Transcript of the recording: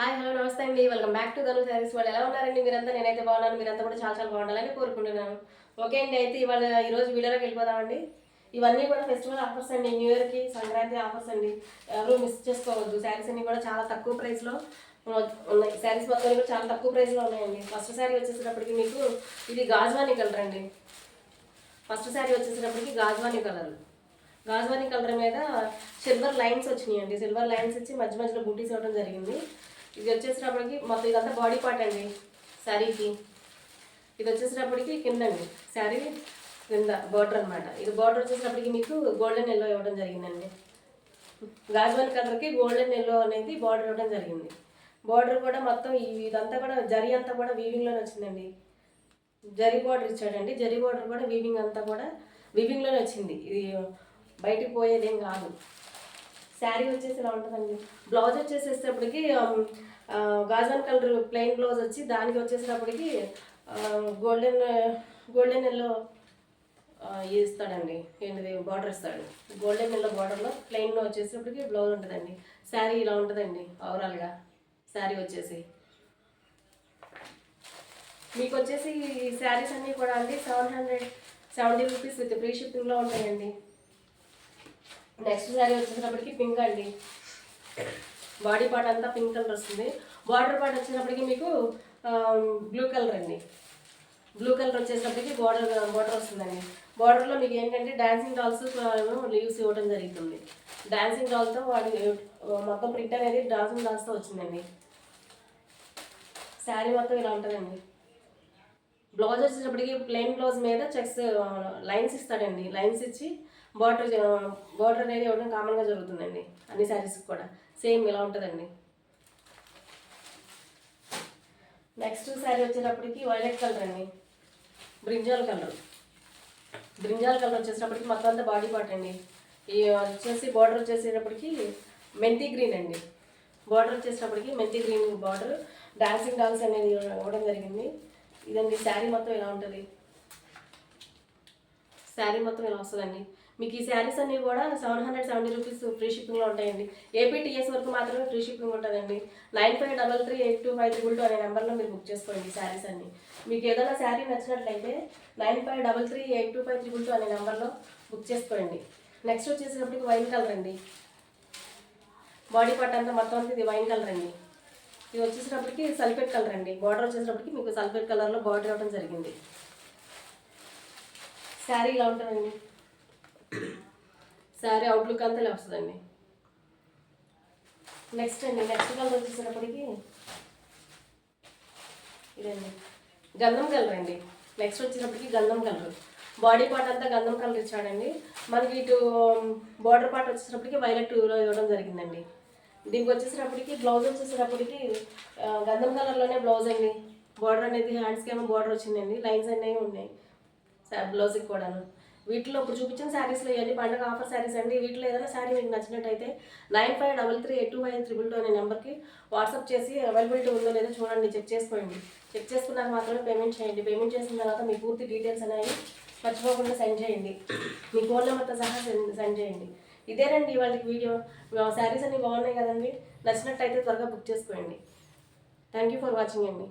Hi hello నమస్తే అండి. Welcome back to ధను శారీస్. వాళ్ళు ఎలా ఉన్నారండి మీరంతా? నేనైతే బాగున్నాను, మీరంతా కూడా చాలా చాలా బాగుండాలని కోరుకుంటున్నాను. ఓకే అండి, అయితే ఈరోజు వీడియోలోకి వెళ్ళిపోదామండి. ఇవన్నీ కూడా ఫెస్టివల్ ఆఫర్స్ అండి, న్యూ ఇయర్కి సంక్రాంతి ఆఫర్స్ అండి. ఎవరు మిస్ చేసుకోవద్దు. శారీస్ అన్ని కూడా చాలా తక్కువ ప్రైస్లో ఉన్నాయి. శారీస్ మొత్తం కూడా చాలా తక్కువ ప్రైస్లో ఉన్నాయండి. ఫస్ట్ శారీ వచ్చేసేటప్పటికి మీకు ఇది గాజ్వానీ కలర్ అండి. ఫస్ట్ శారీ వచ్చేసేటప్పటికి గాజ్వానీ కలర్. గాజ్వానీ కలర్ మీద సిల్వర్ లైన్స్ వచ్చినాయండి. సిల్వర్ లైన్స్ వచ్చి మధ్య మధ్యలో బూటీస్ ఇవ్వడం జరిగింది. ఇది వచ్చేసినప్పటికి మొత్తం ఇదంతా బాడీ పార్ట్ అండి శారీకి. ఇది వచ్చేసినప్పటికి కింద అండి శారీ కింద బార్డర్ అనమాట. ఇది బార్డర్ వచ్చేసినప్పటికి మీకు గోల్డెన్ ఎల్లో ఇవ్వడం జరిగిందండి. గాజ్వాన్ కలర్కి గోల్డెన్ ఎల్లో అనేది బార్డర్ ఇవ్వడం జరిగింది. బార్డర్ కూడా మొత్తం ఇదంతా కూడా జరీ అంతా కూడా వీవింగ్లోనే వచ్చిందండి. జరీ బార్డర్ ఇచ్చాడండి. జరీ బార్డర్ కూడా వీవింగ్ అంతా కూడా వీవింగ్లోనే వచ్చింది. ఇది బయటికి పోయేదేం కాదు. శారీ వచ్చేసి ఇలా ఉంటుందండి. బ్లౌజ్ వచ్చేసేటప్పటికి గాజన్ కలర్ ప్లెయిన్ బ్లౌజ్ వచ్చి దానికి వచ్చేసేటప్పటికి గోల్డెన్ ఎల్లో ఇస్తాడండి. ఏంటిది బార్డర్ ఇస్తాడు. గోల్డెన్ ఎల్లో బార్డర్లో ప్లెయిన్లో వచ్చేసేటప్పటికి బ్లౌజ్ ఉంటుందండి. శారీ ఇలా ఉంటుందండి. ఓవరాల్గా శారీ వచ్చేసి మీకు వచ్చేసి ఈ శారీస్ అన్నీ కూడా అండి 770 రూపీస్ విత్ ఫ్రీ షిప్పింగ్లో ఉంటాయండి. నెక్స్ట్ శారీ వచ్చేసినప్పటికి పింక్ అండి. బాడీ పార్ట్ అంతా పింక్ కలర్ వస్తుంది. బార్డర్ పార్ట్ వచ్చేటప్పటికి మీకు బ్లూ కలర్ అండి. బ్లూ కలర్ వచ్చేటప్పటికి బార్డర్ వస్తుందండి. బార్డర్లో మీకు ఏంటంటే డాన్సింగ్ డాల్స్ లీవ్స్ ఇవ్వడం జరుగుతుంది. డాన్సింగ్ డాల్తో వాడి మొత్తం ప్రింట్ అనేది డాన్సింగ్ డాల్స్తో వచ్చిందండి. శారీ మొత్తం ఇలా ఉంటుందండి. బ్లౌజ్ వచ్చేటప్పటికి ప్లెయిన్ బ్లౌజ్ మీద చెక్స్ లైన్స్ ఇస్తాడండి. లైన్స్ ఇచ్చి బార్డర్ అనేది ఇవ్వడం కామన్గా జరుగుతుందండి అన్ని శారీస్కి కూడా. సేమ్ ఇలా ఉంటుందండి. నెక్స్ట్ శారీ వచ్చేటప్పటికి వైలెట్ కలర్ అండి. బ్రింజాల్ కలర్ వచ్చేటప్పటికి మొత్తం అంతా బాడీ పార్ట్ అండి. ఈ వచ్చేసి బార్డర్ వచ్చేసేటప్పటికి మెంతి గ్రీన్ అండి. బార్డర్ వచ్చేటప్పటికి మెంతి గ్రీన్ బార్డర్ డాన్సింగ్ డాన్స్ అనేది ఇవ్వడం జరిగింది. ఇదండి శారీ మొత్తం ఇలా ఉంటుంది. శారీ మొత్తం ఇలా వస్తుందండి. మీకు ఈ శారీస్ అన్నీ కూడా 770 రూపీస్ ఫ్రీ షిప్పింగ్లో ఉంటాయండి. ఏపీటీఎస్ వరకు మాత్రమే ఫ్రీ షిప్పింగ్ ఉంటుందండి. 95338252 అనే నెంబర్లో మీరు బుక్ చేసుకోండి శారీస్ అన్ని. మీకు ఏదైనా శారీ నచ్చినట్లయితే 95338252 అనే నెంబర్లో బుక్ చేసుకోండి. నెక్స్ట్ వచ్చేసేటప్పటికి వైన్ కలర్ అండి. బాడీ పార్ట్ అంతా మొత్తం అంతా ఇది వైన్ కలర్ అండి. ఇది వచ్చేసేటప్పటికి సల్ఫేట్ కలర్ అండి. బార్డర్ వచ్చేటప్పటికి మీకు సల్ఫేట్ కలర్లో బార్డర్ ఇవ్వడం జరిగింది. శారీ ఇలా ఉంటుందండి. శారీ అవుట్లుక్ అంతా ఇలా వస్తుందండి. నెక్స్ట్ కలర్ వచ్చేసేటప్పటికి ఇదండి గంధం కలర్ అండి. నెక్స్ట్ వచ్చేటప్పటికి గంధం కలర్. బాడీ పార్ట్ అంతా గంధం కలర్ ఇచ్చాడండి. మనకి ఇటు బార్డర్ పార్ట్ వచ్చేటప్పటికి వైలెట్లో ఇవ్వడం జరిగిందండి. దీనికి వచ్చేసేటప్పటికి బ్లౌజ్ వచ్చేసేటప్పటికి గంధం కలర్లోనే బ్లౌజ్ అండి. బార్డర్ అనేది హ్యాండ్స్కి ఏమో బార్డర్ వచ్చిందండి. లైన్స్ అనేవి ఉన్నాయి బ్లౌజ్కి కూడాను. వీటిలో ఇప్పుడు చూపించిన శారీస్లో ఇవన్నీ పండుగ ఆఫర్ శారీస్ అండి. వీటిలో ఏదైనా శారీ మీకు నచ్చినట్టయితే 95338252 అనే నెంబర్కి వాట్సాప్ చేసి అవైలబిలిటీ ఉందో లేదో చూడండి, చెక్ చేసుకోండి. చెక్ చేసుకున్నాక మాత్రమే పేమెంట్ చేయండి. పేమెంట్ చేసిన తర్వాత మీ పూర్తి డీటెయిల్స్ అనేవి మర్చిపోకుండా సెండ్ చేయండి. మీ ఫోన్ నెంబర్తో సహా సెండ్ చేయండి. ఇదేనండి వాళ్ళకి వీడియో. శారీస్ అన్నీ బాగున్నాయి కదండి. నచ్చినట్టయితే త్వరగా బుక్ చేసుకోండి. థ్యాంక్ యూ ఫర్ వాచింగ్ అండి.